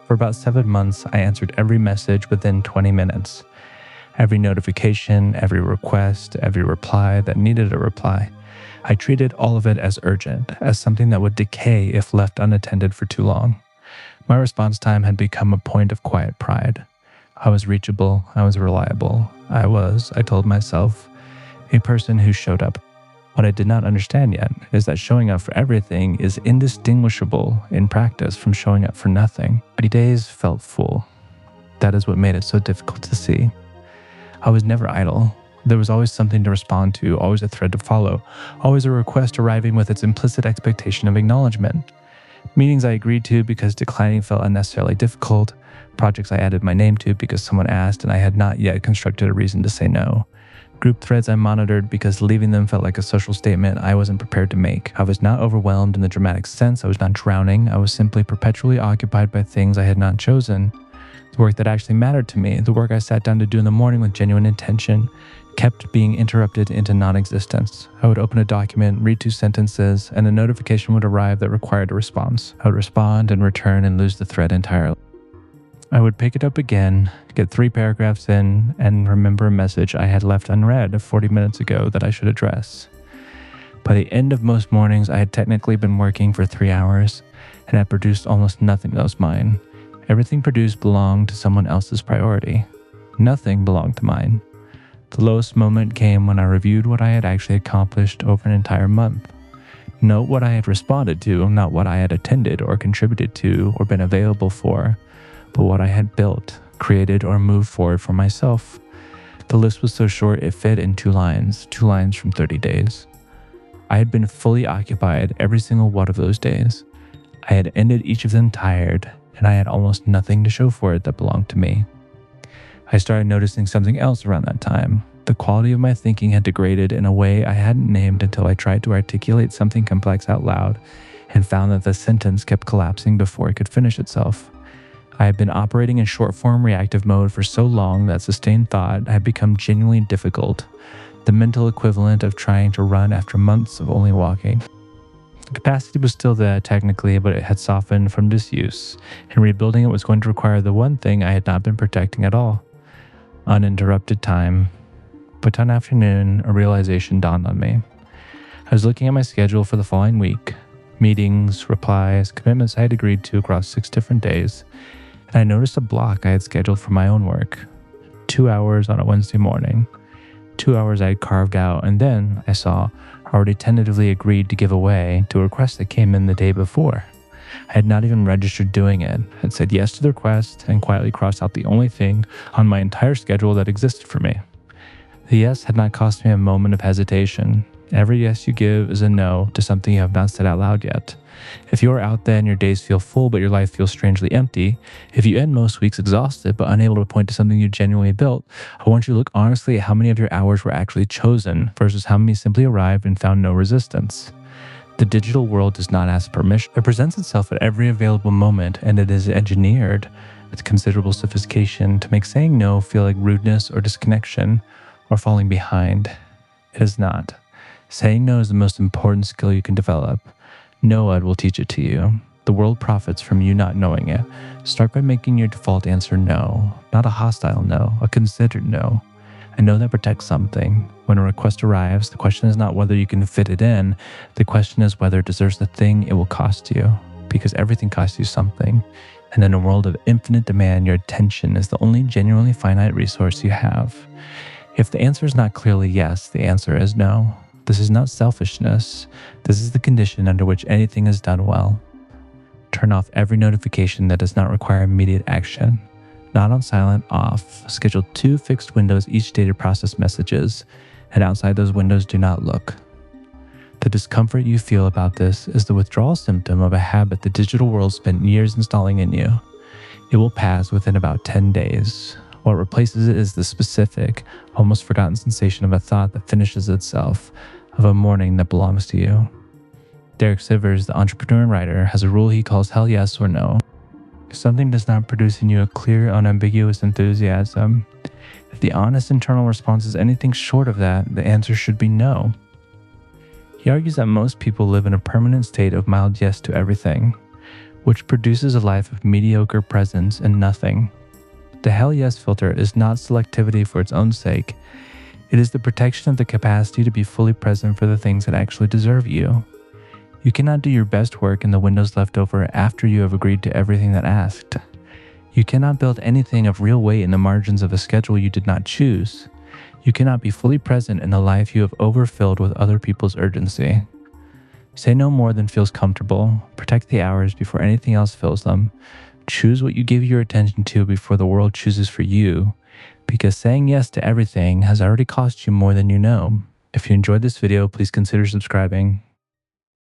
For about 7 months, I answered every message within 20 minutes. Every notification, every request, every reply that needed a reply. I treated all of it as urgent, as something that would decay if left unattended for too long. My response time had become a point of quiet pride. I was reachable, I was reliable. I told myself, a person who showed up. What I did not understand yet is that showing up for everything is indistinguishable in practice from showing up for nothing. 30 days felt full. That is what made it so difficult to see. I was never idle. There was always something to respond to, always a thread to follow, always a request arriving with its implicit expectation of acknowledgement. Meetings I agreed to because declining felt unnecessarily difficult, projects I added my name to because someone asked and I had not yet constructed a reason to say no. Group threads I monitored because leaving them felt like a social statement I wasn't prepared to make. I was not overwhelmed in the dramatic sense. I was not drowning. I was simply perpetually occupied by things I had not chosen. The work that actually mattered to me, the work I sat down to do in the morning with genuine intention, kept being interrupted into non-existence. I would open a document, read 2 sentences, and a notification would arrive that required a response. I would respond and return and lose the thread entirely. I would pick it up again, get 3 paragraphs in, and remember a message I had left unread 40 minutes ago that I should address. By the end of most mornings, I had technically been working for 3 hours and had produced almost nothing that was mine. Everything produced belonged to someone else's priority. Nothing belonged to mine. The lowest moment came when I reviewed what I had actually accomplished over an entire month. Note what I had responded to, not what I had attended or contributed to or been available for, but what I had built, created, or moved forward for myself. The list was so short it fit in 2 lines from 30 days. I had been fully occupied every single one of those days. I had ended each of them tired, and I had almost nothing to show for it that belonged to me. I started noticing something else around that time. The quality of my thinking had degraded in a way I hadn't named until I tried to articulate something complex out loud and found that the sentence kept collapsing before it could finish itself. I had been operating in short-form reactive mode for so long that sustained thought had become genuinely difficult, the mental equivalent of trying to run after months of only walking. The capacity was still there technically, but it had softened from disuse, and rebuilding it was going to require the one thing I had not been protecting at all: uninterrupted time. But one afternoon, a realization dawned on me. I was looking at my schedule for the following week, meetings, replies, commitments I had agreed to across 6 different days, and I noticed a block I had scheduled for my own work. 2 hours on a Wednesday morning. 2 hours I had carved out, and then I saw already tentatively agreed to give away to a request that came in the day before. I had not even registered doing it. I had said yes to the request and quietly crossed out the only thing on my entire schedule that existed for me. The yes had not cost me a moment of hesitation. Every yes you give is a no to something you have not said out loud yet. If you are out there and your days feel full but your life feels strangely empty, if you end most weeks exhausted but unable to point to something you genuinely built, I want you to look honestly at how many of your hours were actually chosen versus how many simply arrived and found no resistance. The digital world does not ask permission. It presents itself at every available moment, and it is engineered with considerable sophistication to make saying no feel like rudeness or disconnection or falling behind. It is not. Saying no is the most important skill you can develop. No one will teach it to you. The world profits from you not knowing it. Start by making your default answer no, not a hostile no, a considered no. A no that protects something. When a request arrives, the question is not whether you can fit it in. The question is whether it deserves the thing it will cost you, because everything costs you something. And in a world of infinite demand, your attention is the only genuinely finite resource you have. If the answer is not clearly yes, the answer is no. This is not selfishness. This is the condition under which anything is done well. Turn off every notification that does not require immediate action. Not on silent, off. Schedule 2 fixed windows each day to process messages, and outside those windows do not look. The discomfort you feel about this is the withdrawal symptom of a habit the digital world spent years installing in you. It will pass within about 10 days. What replaces it is the specific, almost forgotten sensation of a thought that finishes itself, of a morning that belongs to you. Derek Sivers, the entrepreneur and writer, has a rule he calls hell yes or no. If something does not produce in you a clear, unambiguous enthusiasm, if the honest internal response is anything short of that, the answer should be no. He argues that most people live in a permanent state of mild yes to everything. which produces a life of mediocre presence and nothing. The hell yes filter is not selectivity for its own sake. It is the protection of the capacity to be fully present for the things that actually deserve you. You cannot do your best work in the windows left over after you have agreed to everything that asked. You cannot build anything of real weight in the margins of a schedule you did not choose. You cannot be fully present in the life you have overfilled with other people's urgency. Say no more than feels comfortable. Protect the hours before anything else fills them. Choose what you give your attention to before the world chooses for you, because saying yes to everything has already cost you more than you know. If you enjoyed this video, please consider subscribing.